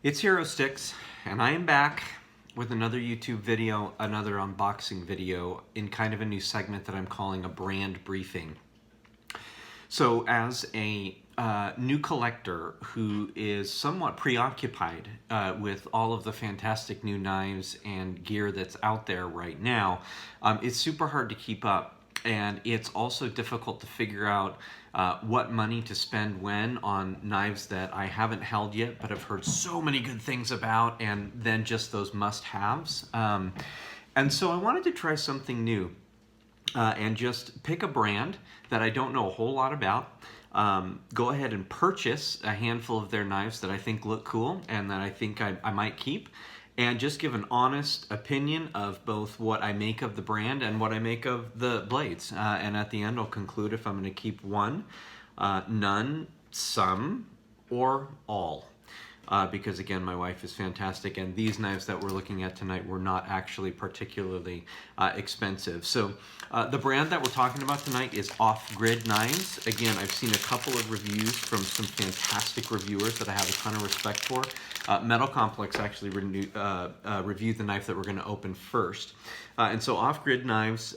It's Hero Sticks, and I am back with another YouTube video, another unboxing video in kind of a new segment that I'm calling a brand briefing. So as a new collector who is somewhat preoccupied with all of the fantastic new knives and gear that's out there right now, it's super hard to keep up. And it's also difficult to figure out what money to spend when on knives that I haven't held yet, but have heard so many good things about, and then just those must-haves. And so I wanted to try something new and just pick a brand that I don't know a whole lot about. Go ahead and purchase a handful of their knives that I think look cool and that I think I might keep, and just give an honest opinion of both what I make of the brand and what I make of the blades. And at the end, I'll conclude if I'm going to keep one, none, some, or all. Because again, my wife is fantastic, and these knives that we're looking at tonight were not actually particularly expensive. So the brand that we're talking about tonight is Off Grid Knives. Again, I've seen a couple of reviews from some fantastic reviewers that I have a ton of respect for. Metal Complex actually reviewed the knife that we're going to open first. And so Off Grid Knives,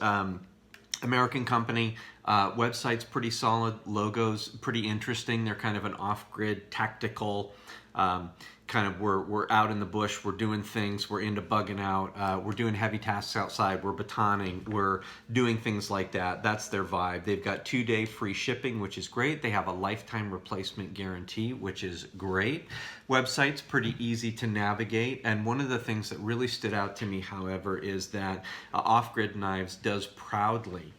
American company, website's pretty solid, logo's pretty interesting. They're kind of an off-grid tactical kind of, we're out in the bush, we're doing things, we're into bugging out, we're doing heavy tasks outside, we're batoning, we're doing things like that. That's their vibe. They've got 2-day free shipping, which is great. They have a lifetime replacement guarantee, which is great. Website's pretty easy to navigate, and one of the things that really stood out to me, however, is that Off Grid Knives does proudly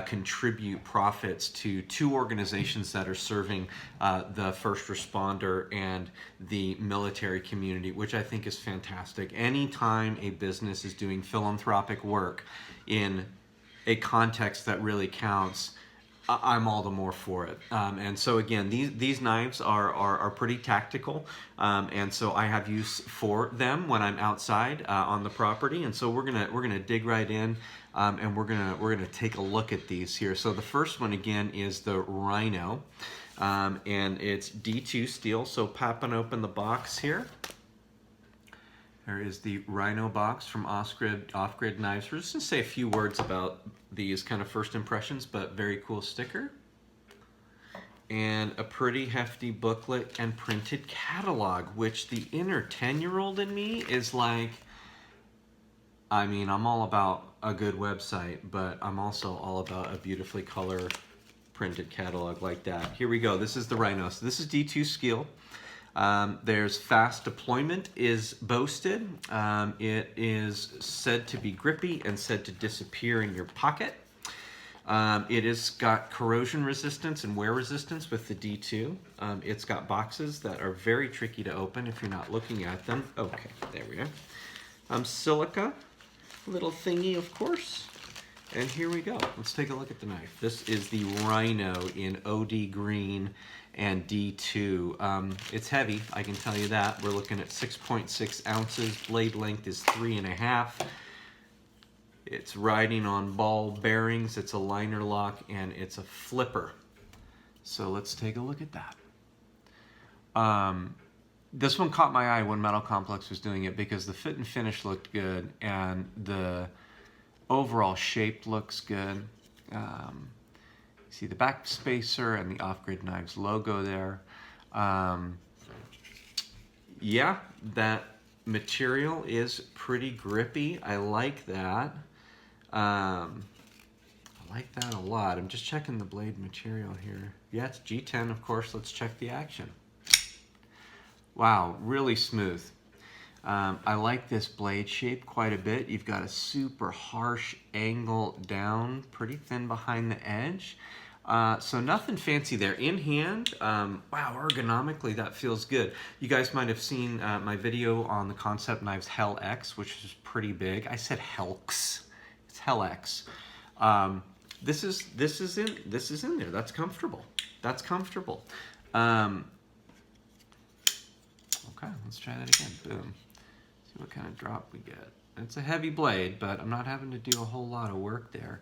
contribute profits to 2 organizations that are serving the first responder and the military community, which I think is fantastic. Anytime a business is doing philanthropic work in a context that really counts, I'm all the more for it. And so again, these knives are pretty tactical, and so I have use for them when I'm outside on the property. And so we're gonna dig right in, and we're gonna take a look at these here. So the first one again is the Rhino, and it's D2 steel. So popping open the box here. There is the Rhino box from Off Grid Knives. We're just going to say a few words about these kind of first impressions, but very cool sticker. And a pretty hefty booklet and printed catalog, which the inner 10-year-old in me is like, I mean, I'm all about a good website, but I'm also all about a beautifully color printed catalog like that. Here we go. This is the Rhino. So this is D2 steel. There's fast deployment is boasted. It is said to be grippy and said to disappear in your pocket. It has got corrosion resistance and wear resistance with the D2. It's got boxes that are very tricky to open if you're not looking at them. Okay, there we are. Silica, little thingy, of course. And here we go. Let's take a look at the knife. This is the Rhino in OD green and D2. It's heavy, I can tell you that. We're looking at 6.6 ounces. Blade length is 3.5. It's riding on ball bearings. It's a liner lock, and it's a flipper. So let's take a look at that. This one caught my eye when Metal Complex was doing it because the fit and finish looked good, and the overall shape looks good. See the back spacer and the Off Grid Knives logo there. Yeah, that material is pretty grippy. I like that. I like that a lot. I'm just checking the blade material here. Yeah, it's G10, of course. Let's check the action. Wow, really smooth. I like this blade shape quite a bit. You've got a super harsh angle down, pretty thin behind the edge. So nothing fancy there. In hand, wow, ergonomically that feels good. You guys might have seen my video on the Concept Knives Hell X, which is pretty big. I said Helx. It's Hell X. This is in there. That's comfortable. That's comfortable. Okay, let's try that again. Boom. See what kind of drop we get. It's a heavy blade, but I'm not having to do a whole lot of work there.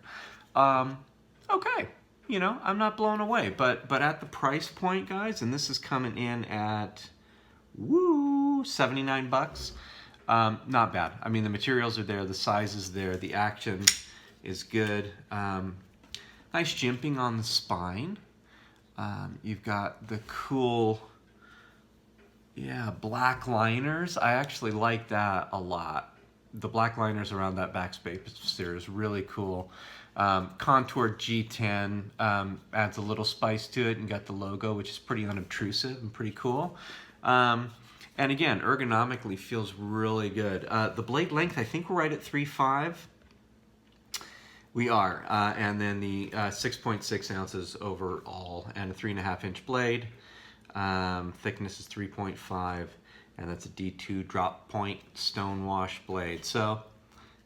Okay. You know, I'm not blown away, but at the price point, guys, and this is coming in at, woo, 79 bucks. Not bad. I mean, the materials are there, the size is there, the action is good. Nice jimping on the spine. You've got the cool, yeah, black liners. I actually like that a lot. The black liners around that backspace there is really cool. Contoured G10 adds a little spice to it, and got the logo, which is pretty unobtrusive and pretty cool. And again, ergonomically feels really good. The blade length, I think we're right at 3.5. We are. And then the 6.6 ounces overall, and a 3.5-inch blade. Thickness is 3.5, and that's a D2 drop point stonewash blade. So,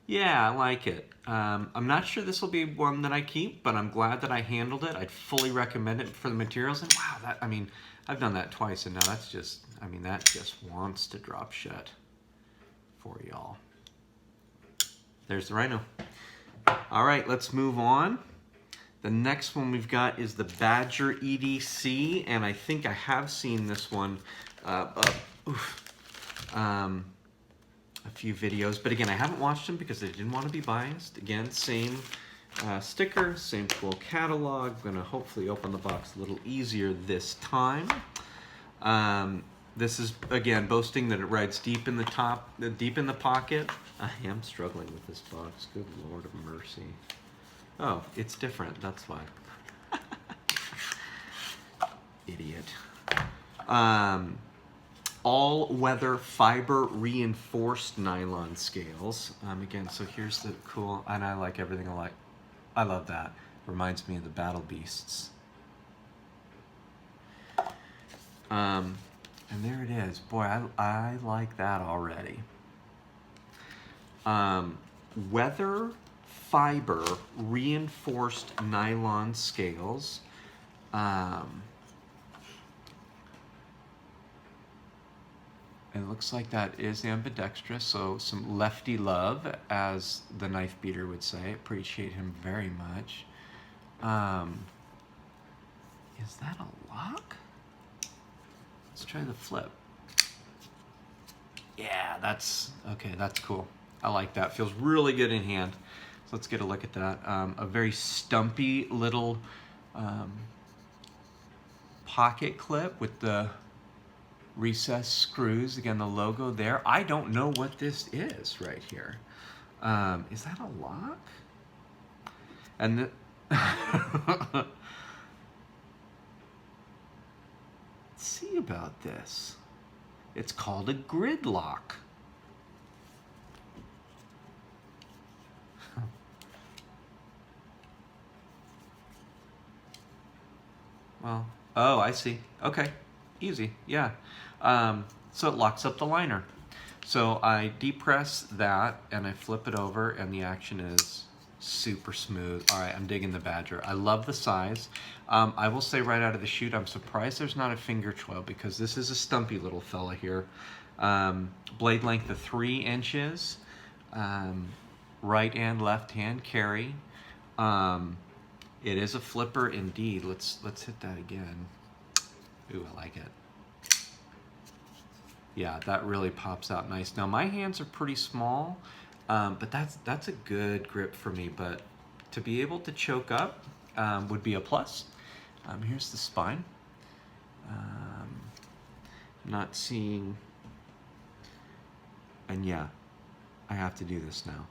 yeah, I like it. I'm not sure this will be one that I keep, but I'm glad that I handled it. I'd fully recommend it for the materials. And wow, that, I mean, I've done that twice, and now that's just, I mean, that just wants to drop shut for y'all. There's the Rhino. All right, let's move on. The next one we've got is the Badger EDC, and I think I have seen this one a few videos, but again, I haven't watched them because I didn't want to be biased. Again, same sticker, same cool catalog. I'm gonna hopefully open the box a little easier this time. This is, again, boasting that it rides deep in the pocket. I am struggling with this box, good Lord of mercy. Oh, it's different, that's why. Idiot. All-weather fiber reinforced nylon scales. Again, so here's the cool, and I like everything I like. I love that. Reminds me of the Battle Beasts. And there it is. Boy, I like that already. Weather fiber reinforced nylon scales. It looks like that is ambidextrous, so some lefty love, as the knife beater would say. Appreciate him very much. Is that a lock? Let's try the flip. Yeah, that's okay. That's cool. I like that. Feels really good in hand. So let's get a look at that. A very stumpy little pocket clip with the recessed screws. Again, the logo there. I don't know what this is right here. Is that a lock? And the let's see about this. It's called a gridlock. Well, oh, I see. Okay, easy, yeah. So it locks up the liner. So I depress that and I flip it over, and the action is super smooth. All right, I'm digging the Badger. I love the size. I will say right out of the chute, I'm surprised there's not a finger choil, because this is a stumpy little fella here. Blade length of 3 inches. Right and left hand carry. It is a flipper indeed. Let's hit that again. Ooh, I like it. Yeah, that really pops out nice. Now my hands are pretty small, but that's a good grip for me. But to be able to choke up would be a plus. Here's the spine. Not seeing, and yeah, I have to do this now.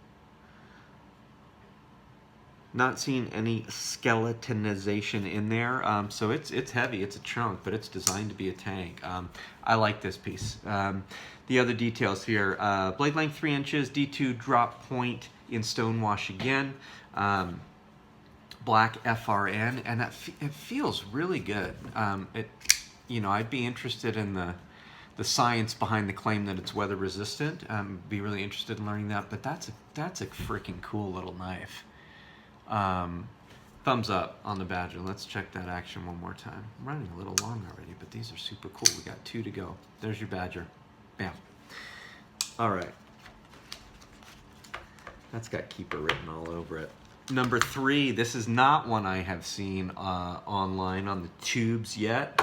Not seeing any skeletonization in there, so it's heavy, it's a chunk, but it's designed to be a tank. I like this piece. The other details here, blade length 3 inches, D2 drop point in stonewash again, black FRN, and it feels really good. You know, I'd be interested in the science behind the claim that it's weather resistant. Be really interested in learning that, but that's a freaking cool little knife. Thumbs up on the Badger. Let's check that action one more time. I'm running a little long already, but these are super cool. We got 2 to go. There's your Badger. Bam. All right. That's got keeper written all over it. Number 3, this is not one I have seen online on the tubes yet,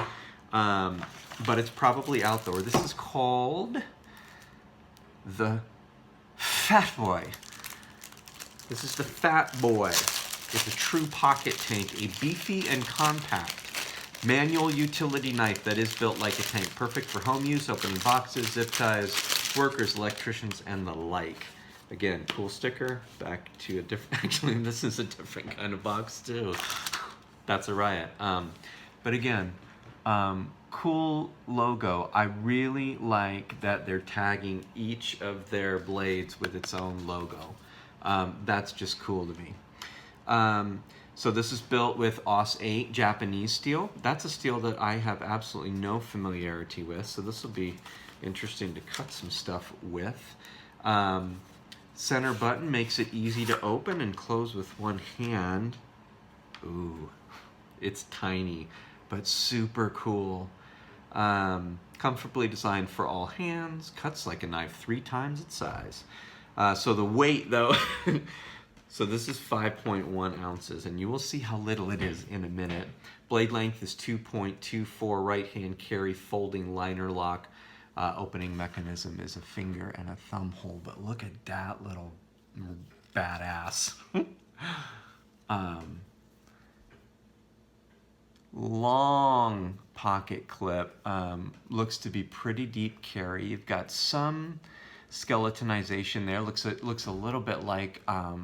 but it's probably out there. This is called the Fat Boy. This is the Fat Boy. It's a true pocket tank, a beefy and compact manual utility knife that is built like a tank, perfect for home use, opening boxes, zip ties, workers, electricians, and the like. Again, cool sticker. Back to a different, actually this is a different kind of box too. That's a riot. But again, cool logo. I really like that they're tagging each of their blades with its own logo. That's just cool to me. So this is built with AUS 8 Japanese steel. That's a steel that I have absolutely no familiarity with, so this will be interesting to cut some stuff with. Center button makes it easy to open and close with one hand. Ooh, it's tiny, but super cool. Comfortably designed for all hands, cuts like a knife 3 times its size. So the weight though, so this is 5.1 ounces, and you will see how little it is in a minute. Blade length is 2.24, right hand carry, folding liner lock. Opening mechanism is a finger and a thumb hole, but look at that little badass. Long pocket clip, looks to be pretty deep carry. You've got some skeletonization there. Looks a little bit like, oh,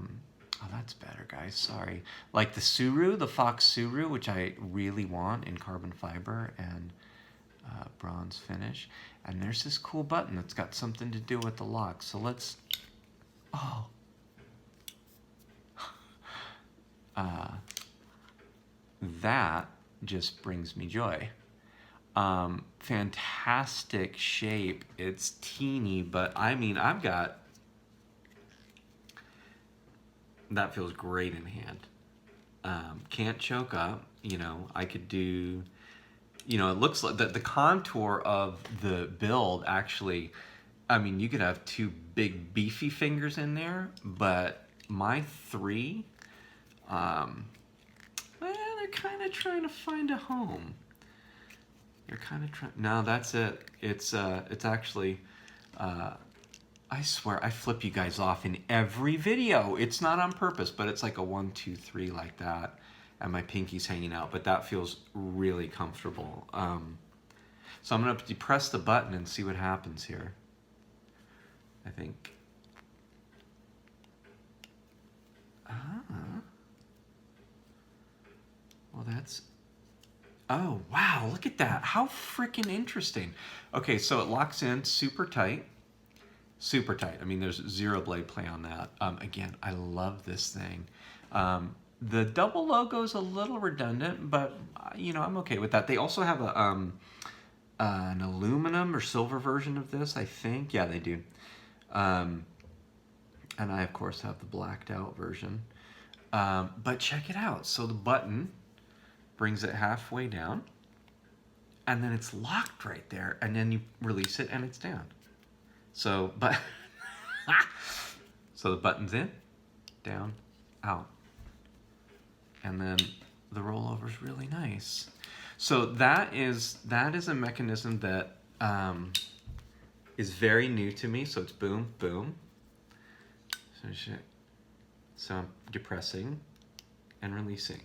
that's better, guys, sorry. Like the Suru, the Fox Suru, which I really want in carbon fiber and bronze finish. And there's this cool button that's got something to do with the lock. So let's, oh. That just brings me joy. Fantastic shape. It's teeny, but I mean, I've got, that feels great in hand. Can't choke up, you know, I could do, you know, it looks like the contour of the build actually, I mean, you could have 2 big beefy fingers in there, but my 3, well, they're kind of trying to find a home. They're kind of trying, no, that's it. It's actually, I swear, I flip you guys off in every video. It's not on purpose, but it's like a 1, 2, 3 like that. And my pinky's hanging out, but that feels really comfortable. So I'm gonna depress the button and see what happens here. I think. Well, that's, oh, wow, look at that. How freaking interesting. Okay, so it locks in super tight. Super tight. I mean, there's 0 blade play on that. Again, I love this thing. The double logo is a little redundant, but you know, I'm okay with that. They also have a an aluminum or silver version of this, I think. Yeah, they do. And I, of course, have the blacked out version. But check it out. So the button brings it halfway down, and then it's locked right there, and then you release it, and it's down. So, but so the button's in, down, out. And then the rollover's really nice. So that is a mechanism that is very new to me. So it's boom, boom. So I'm depressing and releasing.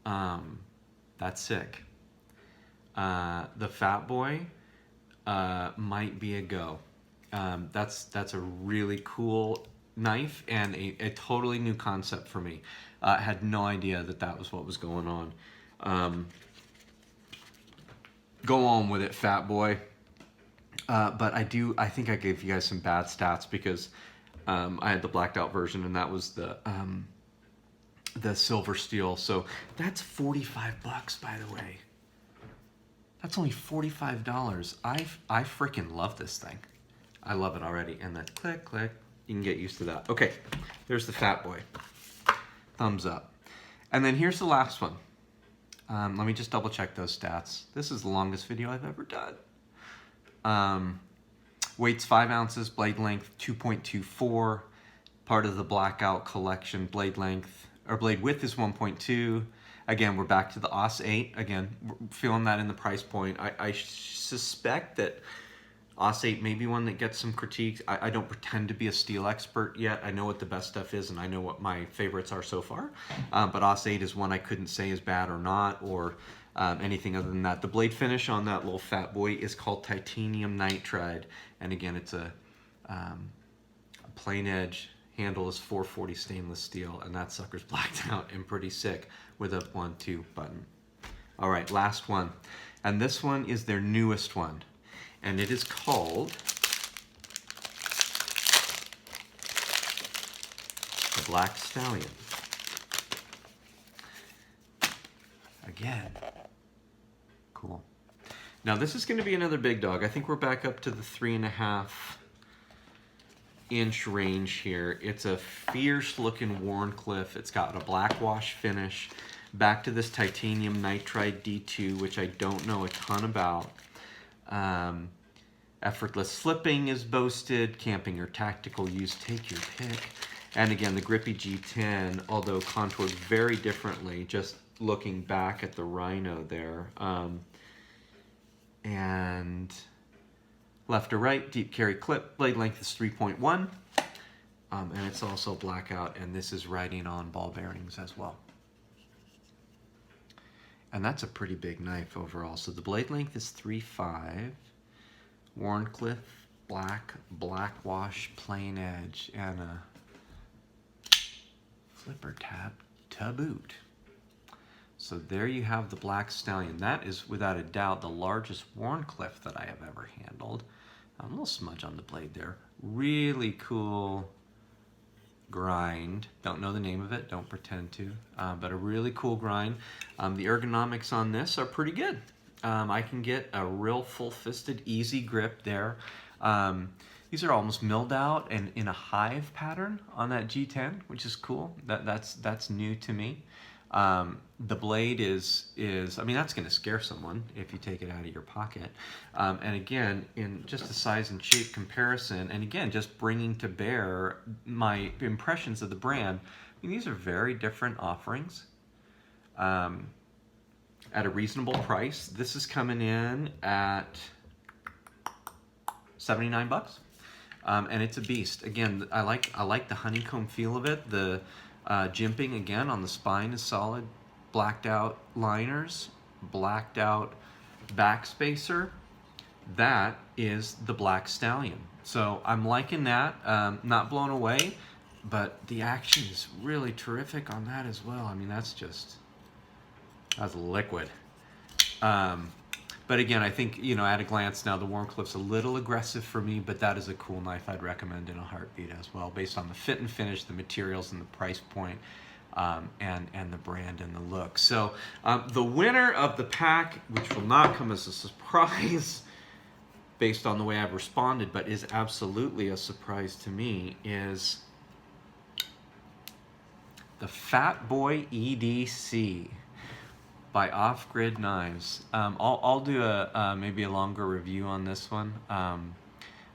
That's sick. The Fat Boy might be a go. That's a really cool knife and a totally new concept for me. I had no idea that was what was going on. Go on with it, Fat Boy. But I think I gave you guys some bad stats because I had the blacked out version, and that was the silver steel. So that's $45, by the way. That's only $45. I freaking love this thing. I love it already. And then click, click. You can get used to that. Okay, there's the Fat Boy. Thumbs up. And then here's the last one. Let me just double check those stats. This is the longest video I've ever done. Weight's 5 ounces, blade length 2.24, part of the blackout collection. Blade length, or blade width is 1.2. Again, we're back to the AUS 8. Again, we're feeling that in the price point. I suspect that Osate may be one that gets some critiques. I don't pretend to be a steel expert yet. I know what the best stuff is, and I know what my favorites are so far. But Osate is one I couldn't say is bad or not, or anything other than that. The blade finish on that little fat boy is called titanium nitride, and again, it's a plain edge. Handle is 440 stainless steel, and that sucker's blacked out and pretty sick with a 1-2 button. All right, last one. And this one is their newest one, and it is called the Black Stallion. Again, cool. Now this is going to be another big dog. I think we're back up to the 3.5 inch range here. It's a fierce looking Wharncliffe. It's got a black wash finish. Back to this titanium nitride D2, which I don't know a ton about. Effortless slipping is boasted. Camping or tactical use, take your pick. And again, the grippy G10, although contoured very differently, just looking back at the Rhino there. And left to right, deep carry clip, blade length is 3.1, and it's also blackout, and this is riding on ball bearings as well. And that's a pretty big knife overall. So the blade length is 3.5, Wharncliffe, black wash, plain edge, and a flipper tab to boot. So there you have the Black Stallion. That is without a doubt the largest Wharncliffe that I have ever handled. A little smudge on the blade there. Really cool grind. Don't know the name of it, don't pretend to, but a really cool grind. The ergonomics on this are pretty good. I can get a real full-fisted, easy grip there. These are almost milled out and in a hive pattern on that G10, which is cool. That's new to me. The blade is I mean, that's going to scare someone if you take it out of your pocket. And again, in just a size and shape comparison, and again, just bringing to bear my impressions of the brand, I mean, these are very different offerings at a reasonable price. This is coming in at 79 bucks. And it's a beast. Again, I like the honeycomb feel of it. The jimping again on the spine is solid. Blacked out liners, blacked out backspacer. That is the Black Stallion. So I'm liking that. Not blown away, but the action is really terrific on that as well. I mean, that's liquid. But again, I think, you know, at a glance now, the Wharncliffe's a little aggressive for me, but that is a cool knife I'd recommend in a heartbeat as well, based on the fit and finish, the materials, and the price point, and the brand and the look. So the winner of the pack, which will not come as a surprise based on the way I've responded, but is absolutely a surprise to me, is the Fat Boy EDC by Off Grid Knives. I'll do maybe a longer review on this one,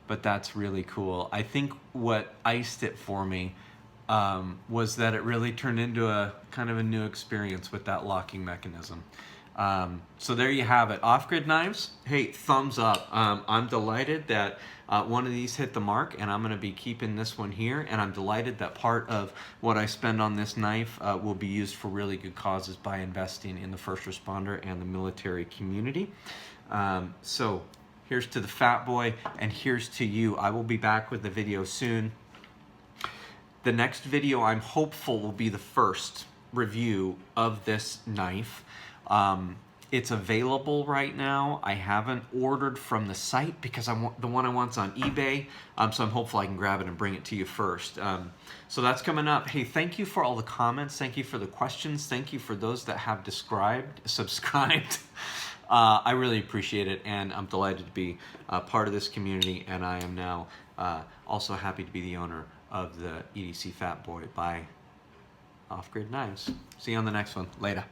but that's really cool. I think what iced it for me was that it really turned into a kind of a new experience with that locking mechanism. So there you have it. Off Grid Knives, hey, thumbs up. I'm delighted that one of these hit the mark, and I'm going to be keeping this one here, and I'm delighted that part of what I spend on this knife will be used for really good causes by investing in the first responder and the military community. So here's to the Fat Boy, and here's to you. I will be back with the video soon. The next video, I'm hopeful, will be the first review of this knife. It's available right now. I haven't ordered from the site because the one I want's on eBay, so I'm hopeful I can grab it and bring it to you first. So that's coming up. Hey, thank you for all the comments. Thank you for the questions. Thank you for those that have subscribed. I really appreciate it, and I'm delighted to be part of this community, and I am now also happy to be the owner of the EDC Fat Boy by Off Grid Knives. See you on the next one. Later.